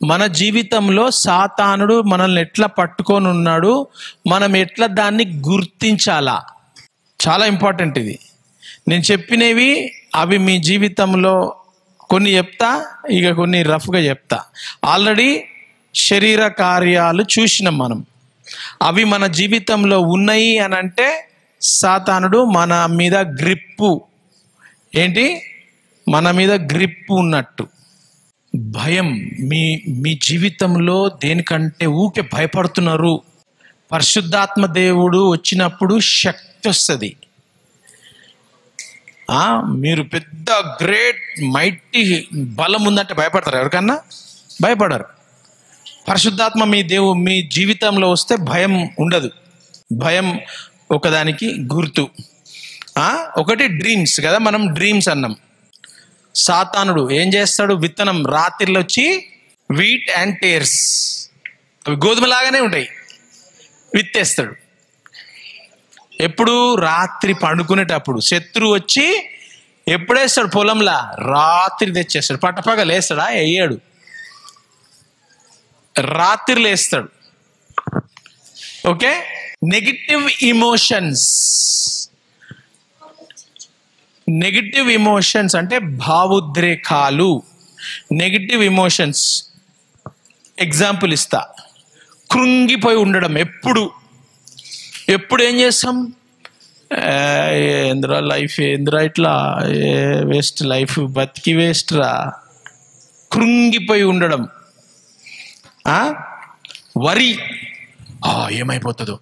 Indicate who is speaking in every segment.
Speaker 1: మన జీవితంలో సాతానుడు మనల్ని ఎట్లా పట్టుకొని ఉన్నాడు, మనం ఎట్లా దాన్ని గుర్తించాలా, చాలా ఇంపార్టెంట్ ఇది. నేను చెప్పినవి అవి మీ జీవితంలో కొన్ని చెప్తా, ఇక కొన్ని రఫ్గా చెప్తా. ఆల్రెడీ శరీర కార్యాలు చూసినాం మనం, అవి మన జీవితంలో ఉన్నాయి అని అంటే సాతానుడు మన మీద గ్రిప్పు, ఏంటి, మన మీద గ్రిప్పు ఉన్నట్టు. భయం, మీ జీవితంలో దేనికంటే ఊకే భయపడుతున్నారు. పరిశుద్ధాత్మ దేవుడు వచ్చినప్పుడు శక్తి వస్తుంది. మీరు పెద్ద గ్రేట్ మైటీ బలం ఉందంటే భయపడతారు? ఎవరికన్నా భయపడరు. పరిశుద్ధాత్మ మీ జీవితంలో వస్తే భయం ఉండదు. భయం ఒకదానికి గుర్తు. ఒకటి డ్రీమ్స్ కదా, మనం డ్రీమ్స్ అన్నాం. సాతానుడు ఏం చేస్తాడు, విత్తనం రాత్రిలో వచ్చి వీట్ అండ్ టేర్స్, అవి గోధుమలాగానే ఉంటాయి, విత్తేస్తాడు. ఎప్పుడు? రాత్రి పండుకునేటప్పుడు. శత్రువు వచ్చి ఎప్పుడేస్తాడు పొలంలా? రాత్రి తెచ్చేస్తాడు. పట్టపగలు వేస్తాడా? వేయడు, రాత్రి లేస్తాడు. Okay. Negative emotions, negative emotions అంటే భావోద్రేకాలు. నెగిటివ్ ఇమోషన్స్ ఎగ్జాంపుల్ ఇస్తా. కృంగిపోయి ఉండడం. ఎప్పుడు ఏం చేస్తాం? ఏంద్రా లైఫ్, ఏంద్రా ఇట్లా వేస్ట్ లైఫ్, బతికి వేస్ట్ రా. కృంగిపోయి ఉండడం. వరి, ఏమైపోతుందో.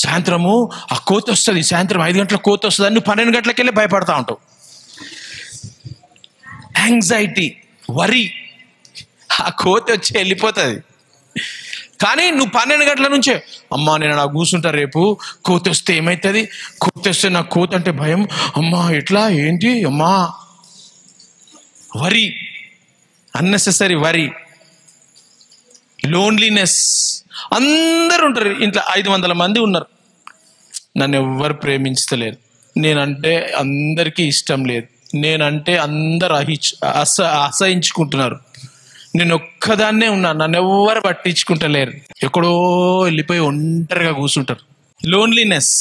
Speaker 1: సాయంత్రము ఆ కోత వస్తుంది, సాయంత్రం 5 గంటలకు కోత వస్తుంది అని 12 గంటలకు వెళ్ళి భయపడతా ఉంటావు. యాంగ్జైటీ, వరి, ఆ కోత వచ్చి వెళ్ళిపోతుంది. కానీ నువ్వు 12 గంటల నుంచే, అమ్మా నేను నాకు కూర్చుంటా, రేపు కోత వస్తే ఏమవుతుంది, కోత వస్తే నాకు కోత అంటే భయం, అమ్మా ఎట్లా ఏంటి అమ్మా. వరి, అన్నెసెసరీ వరి. లోన్లీనెస్, అందరు ఉంటారు ఇంట్లో, 500 మంది ఉన్నారు, నన్ను ఎవ్వరు ప్రేమించలేరు, నేనంటే అందరికీ ఇష్టం లేదు, నేనంటే అందరు అసహించుకుంటున్నారు, నేను ఒక్కదాన్నే ఉన్నాను, నన్ను ఎవ్వరు పట్టించుకుంటలేరు, ఎక్కడో వెళ్ళిపోయి ఒంటరిగా కూర్చుంటారు. లోన్లీనెస్,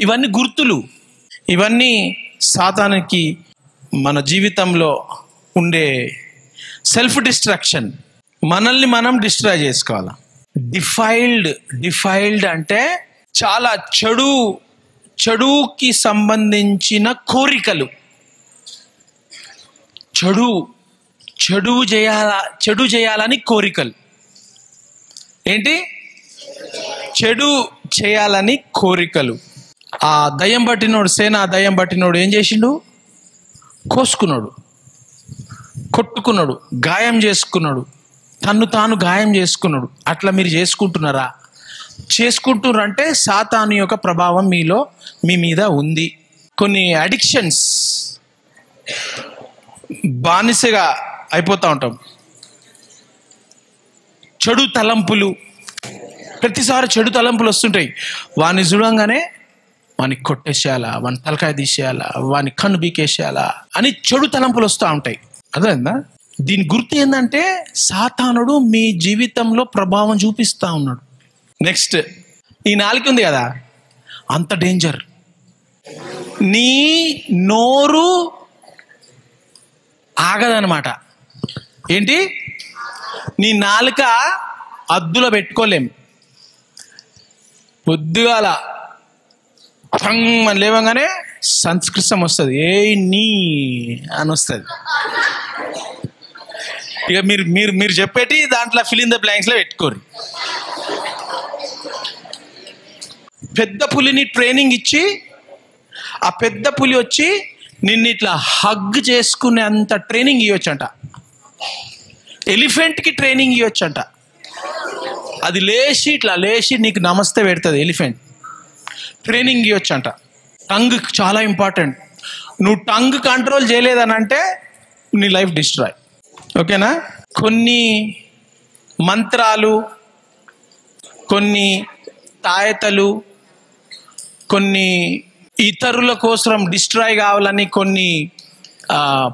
Speaker 1: ఇవన్నీ గుర్తులు. ఇవన్నీ సాతానుకి మన జీవితంలో ఉండే సెల్ఫ్ డిస్ట్రాక్షన్. మనల్ని మనం డిస్ట్రాయ్ చేసుకోవాలి. డిఫైల్డ్ అంటే చాలా చెడుకి సంబంధించిన కోరికలు. చెడు చేయాలని కోరికలు. ఏంటి? చెడు చేయాలని కోరికలు. ఆ దయ్యం పట్టినోడు, సేనా దయ్యం పట్టినోడు ఏం చేసిండు? కోసుకున్నాడు, కొట్టుకున్నాడు, గాయం చేసుకున్నాడు, తన్ను తాను గాయం చేసుకున్నాడు. అట్లా మీరు చేసుకుంటున్నారంటే సాతాను యొక్క ప్రభావం మీ మీద ఉంది. కొన్ని అడిక్షన్స్, బానిసగా అయిపోతూ ఉంటాం. చెడు తలంపులు, ప్రతిసారి చెడు తలంపులు వస్తుంటాయి. వాడిని చూడంగానే వాడిని కొట్టేసేయాలా, వాడిని తలకాయ తీసేయాలా, వాడిని కన్ను బీకేసేయాలా అని చెడు తలంపులు వస్తూ ఉంటాయి. అర్థమైందా? దీని గుర్తు ఏంటంటే సాతానుడు మీ జీవితంలో ప్రభావం చూపిస్తూ ఉన్నాడు. నెక్స్ట్, ఈ నాలుక ఉంది కదా, అంత డేంజర్. నీ నోరు ఆగదనమాట. ఏంటి? నీ నాలుక అద్దులో పెట్టుకోలేం. పొద్దుగాల అని లేవగానే సంస్కృతం వస్తుంది, నీ అని వస్తుంది. ఇక మీరు చెప్పేటి దాంట్లో ఫిల్ ఇన్ ద బ్లాంక్స్లో పెట్టుకోరు. పెద్ద పులిని ట్రైనింగ్ ఇచ్చి ఆ పెద్ద పులి వచ్చి నిన్ను ఇట్లా హగ్ చేసుకునే అంత ట్రైనింగ్ ఇవ్వచ్చంట. ఎలిఫెంట్కి ట్రైనింగ్ ఇవ్వచ్చంట. అది ఇట్లా లేచి నీకు నమస్తే పెడుతుంది. ఎలిఫెంట్ ట్రైనింగ్ ఇవ్వచ్చంట. టంగ్ చాలా ఇంపార్టెంట్. నువ్వు టంగ్ కంట్రోల్ చేయలేదని అంటే నీ లైఫ్ డిస్ట్రాయ్. ఓకేనా? కొన్ని మంత్రాలు, కొన్ని తాయతలు, కొన్ని ఇతరుల కోసం డిస్ట్రాయ్ కావాలని కొన్ని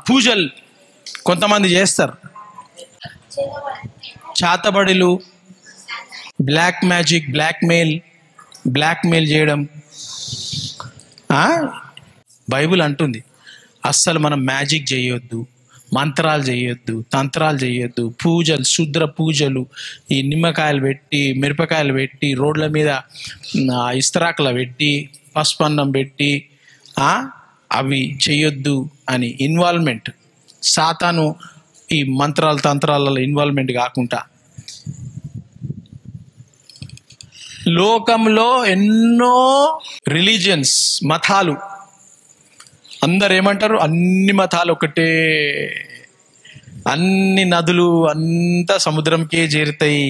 Speaker 1: పూజలు కొంతమంది చేస్తారు. చాతబడులు, బ్లాక్ మ్యాజిక్, బ్లాక్మెయిల్ చేయడం. బైబిల్ అంటుంది అస్సలు మనం మ్యాజిక్ చేయొద్దు, మంత్రాలు చేయొద్దు, తంత్రాలు చేయొద్దు, పూజలు, శుద్ర పూజలు, ఈ నిమ్మకాయలు పెట్టి, మిరపకాయలు పెట్టి, రోడ్ల మీద ఇస్తరాకులు పెట్టి, పసుపన్నం పెట్టి అవి చేయొద్దు అని ఇన్వాల్వ్మెంట్. సాతాను ఈ మంత్రాలు తంత్రాలలో ఇన్వాల్వ్మెంట్ కాకుండా. లోకంలో ఎన్నో రిలీజియన్స్, మతాలు, అందరు ఏమంటారు, అన్ని మతాలు ఒకటే, అన్ని నదులు అంతా సముద్రంకే చేరుతాయి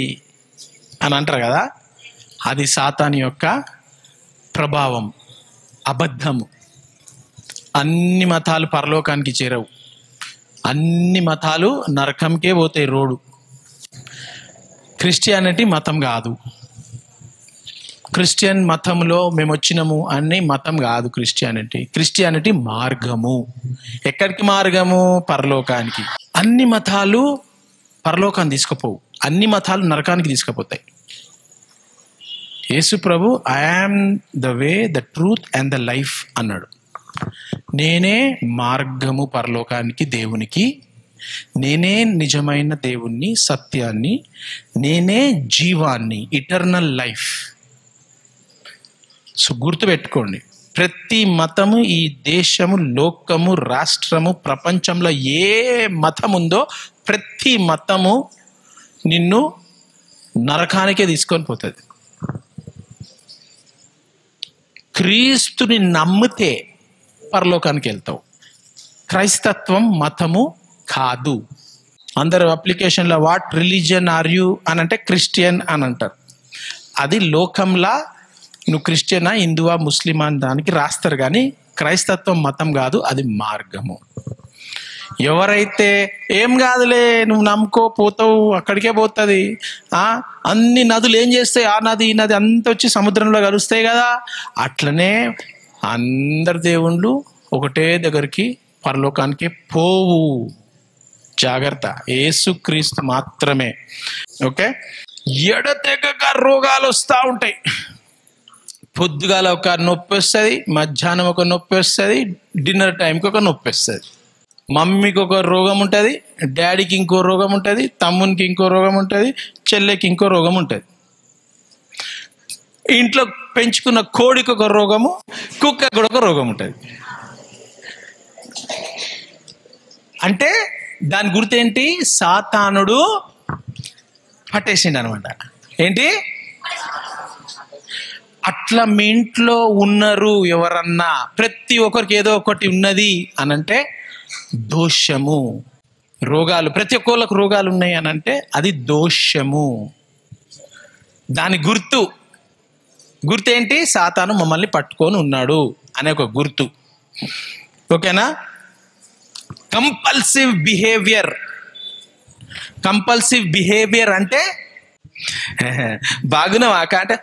Speaker 1: అని అంటారు కదా. అది సాతాను యొక్క ప్రభావం, అబద్ధము. అన్ని మతాలు పరలోకానికి చేరవు, అన్ని మతాలు నరకంకే పోతాయి రోడ్డు. క్రిస్టియానిటీ మతం కాదు. క్రిస్టియన్ మతంలో మేము వచ్చినాము అనే మతం కాదు క్రిస్టియానిటీ మార్గము. ఎక్కడికి మార్గము? పరలోకానికి. అన్ని మతాలు పరలోకాన్ని తీసుకుపోవు, అన్ని మతాలు నరకానికి తీసుకుపోతాయి. యేసు ప్రభు I am the way, the truth and the life అన్నాడు. నేనే మార్గము పరలోకానికి, దేవునికి. నేనే నిజమైన దేవుణ్ణి, సత్యాన్ని. నేనే జీవాన్ని, ఇటర్నల్ లైఫ్. సో గుర్తుపెట్టుకోండి, ప్రతి మతము, ఈ దేశము, లోకము, రాష్ట్రము, ప్రపంచంలో ఏ మతం ఉందో ప్రతి మతము నిన్ను నరకానికే తీసుకొని పోతుంది. క్రీస్తుని నమ్మితే పరలోకానికి వెళ్తావు. క్రైస్తత్వం మతము కాదు. అందరు అప్లికేషన్లో వాట్ రిలీజియన్ ఆర్ యూ అని అంటే క్రిస్టియన్ అని అంటారు. అది లోకంలా నువ్వు క్రిస్టియనా, హిందువా, ముస్లిమా అని దానికి రాస్తారు, కానీ క్రైస్తత్వం మతం కాదు, అది మార్గము. ఎవరైతే ఏం కాదులే నువ్వు నమ్ముకో పోతావు, అక్కడికే పోతుంది, అన్ని నదులు ఏం చేస్తాయి, ఆ నది ఈ నది అంత వచ్చి సముద్రంలో కలుస్తాయి కదా, అట్లనే అందరు దేవుళ్ళు ఒకటే దగ్గరికి పరలోకానికి పోవు. జాగ్రత్త, యేసుక్రీస్తు మాత్రమే. ఓకే, ఎడతెగక రోగాలు వస్తూ ఉంటాయి. పొద్దుగాల ఒక నొప్పి వస్తుంది, మధ్యాహ్నం ఒక నొప్పి వస్తుంది, డిన్నర్ టైంకి ఒక నొప్పి వస్తుంది. మమ్మీకి ఒక రోగం ఉంటుంది, డాడీకి ఇంకో రోగం ఉంటుంది, తమ్మునికి ఇంకో రోగం ఉంటుంది, చెల్లెకి ఇంకో రోగం ఉంటుంది. ఇంట్లో పెంచుకున్న కోడికి ఒక రోగము, కుక్కకి కూడా ఒక రోగం ఉంటుంది. అంటే దాని గుర్తేంటి? సాతానుడు పట్టేసిండు అనమాట. ఏంటి? అట్లా మీ ఇంట్లో ఉన్నారు ఎవరన్నా, ప్రతి ఒక్కరికి ఏదో ఒకటి ఉన్నది అనంటే దోషము. రోగాలు, ప్రతి ఒక్కళ్ళకు రోగాలు ఉన్నాయి అనంటే అది దోషము. దాని గుర్తేంటి? సాతాను మమ్మల్ని పట్టుకొని ఉన్నాడు అనే ఒక గుర్తు. ఓకేనా? కంపల్సివ్ బిహేవియర్ అంటే బాగున్నావా అంటే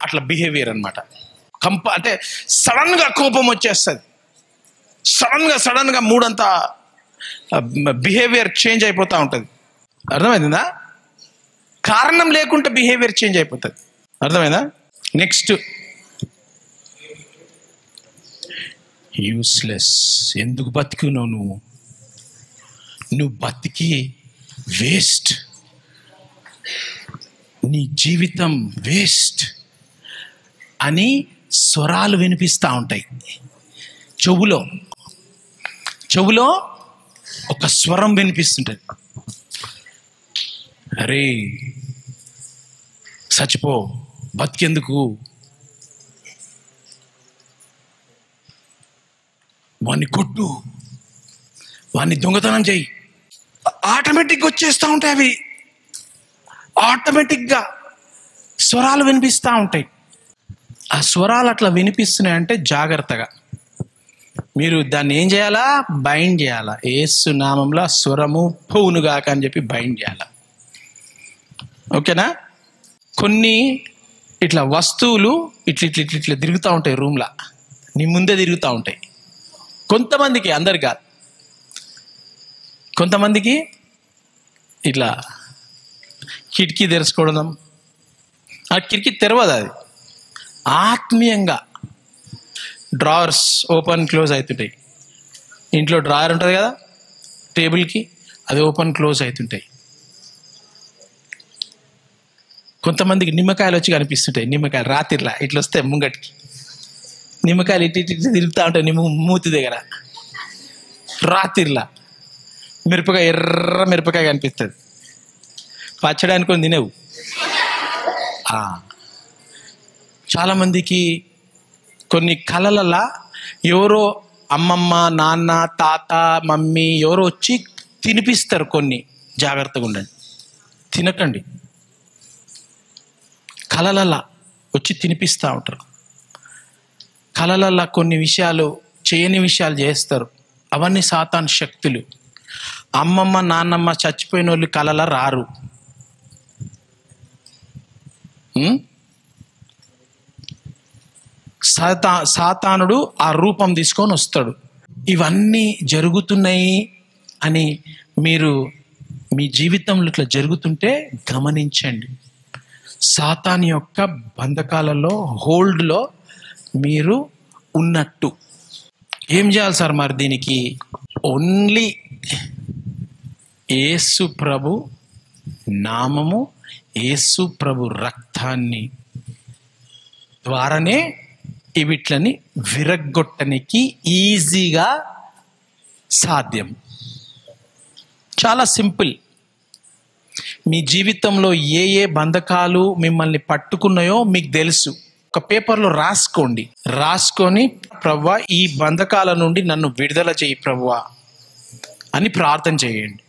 Speaker 1: అట్లా బిహేవియర్ అనమాట. అంటే సడన్ గా కోపం వచ్చేస్తుంది, సడన్ గా మూడంతా బిహేవియర్ చేంజ్ అయిపోతూ ఉంటుంది. అర్థమైందా? కారణం లేకుండా బిహేవియర్ చేంజ్ అయిపోతుంది. అర్థమైందా? Next, useless. ఎందుకు బతికినావు నువ్వు బతికి వేస్ట్, నీ జీవితం వేస్ట్ అని స్వరాలు వినిపిస్తూ ఉంటాయి. చెవులో ఒక స్వరం వినిపిస్తుంటుంది. అరే చచ్చిపో, బతికెందుకు, వాణ్ణి కొట్టు, వాణ్ణి దొంగతనం చేయి. ఆటోమేటిక్గా వచ్చేస్తూ ఉంటాయి. అవి ఆటోమేటిక్గా స్వరాలు వినిపిస్తూ ఉంటాయి. ఆ స్వరాలు అట్లా వినిపిస్తున్నాయంటే జాగ్రత్తగా మీరు దాన్ని ఏం చేయాలా? బైండ్ చేయాలా. యేసు నామంలో స్వరము పోవునుగాక అని చెప్పి బైండ్ చేయాలా. ఓకేనా? కొన్ని ఇట్లా వస్తువులు ఇట్లా తిరుగుతూ ఉంటాయి రూమ్లో, నీ ముందే తిరుగుతూ ఉంటాయి. కొంతమందికి, అందరు కాదు. కొంతమందికి ఇట్లా కిటికీ తెరుచుకోవడం, ఆ కిటికీ తెరవదు, అది ఆత్మీయంగా డ్రావర్స్ ఓపెన్ క్లోజ్ అవుతుంటాయి. ఇంట్లో డ్రాయర్ ఉంటుంది కదా టేబుల్కి, అది ఓపెన్ క్లోజ్ అవుతుంటాయి. కొంతమందికి నిమ్మకాయలు వచ్చి కనిపిస్తుంటాయి. నిమ్మకాయలు రాత్రిలా ఇట్లా వస్తాయి ముంగటికి, నిమ్మకాయలు ఇటు ఇటు తిరుగుతూ ఉంటాయి మూతి దగ్గర. రాత్రిలా మిరపకాయ, ఎర్ర మిరపకాయ కనిపిస్తుంది, పచ్చడి అనుకొని తినేవు. చాలామందికి కొన్ని కళలలా ఎవరో అమ్మమ్మ, నాన్న, తాత, మమ్మీ ఎవరో వచ్చి తినిపిస్తారు కొన్ని. జాగ్రత్తగా ఉండండి, తినకండి. కళలలా వచ్చి తినిపిస్తూ ఉంటారు. కళలలా కొన్ని విషయాలు, చేయని విషయాలు చేస్తారు. అవన్నీ సాతాను శక్తులు. అమ్మమ్మ, నాన్నమ్మ చచ్చిపోయిన వాళ్ళు కళల రారు. సాతానుడు ఆ రూపం తీసుకొని వస్తాడు. ఇవన్నీ జరుగుతున్నాయి అని మీరు మీ జీవితంలో ఇట్లా జరుగుతుంటే గమనించండి. సాతాను యొక్క బంధకాలలో, హోల్డ్లో మీరు ఉన్నట్టు. ఏం చేయాలి సార్ మరి దీనికి? ఓన్లీ యేసు ప్రభు నామము, యేసు ప్రభు రక్తాన్ని ద్వారానే వీటిని విరగ్గొట్టడానికి ఈజీగా సాధ్యం. చాలా సింపుల్. మీ జీవితంలో ఏ ఏ బంధకాలు మిమ్మల్ని పట్టుకున్నాయో మీకు తెలుసు. ఒక పేపర్లో రాసుకొని ప్రభువా ఈ బంధకాల నుండి నన్ను విడుదల చేయి ప్రభువా అని ప్రార్థన చేయండి.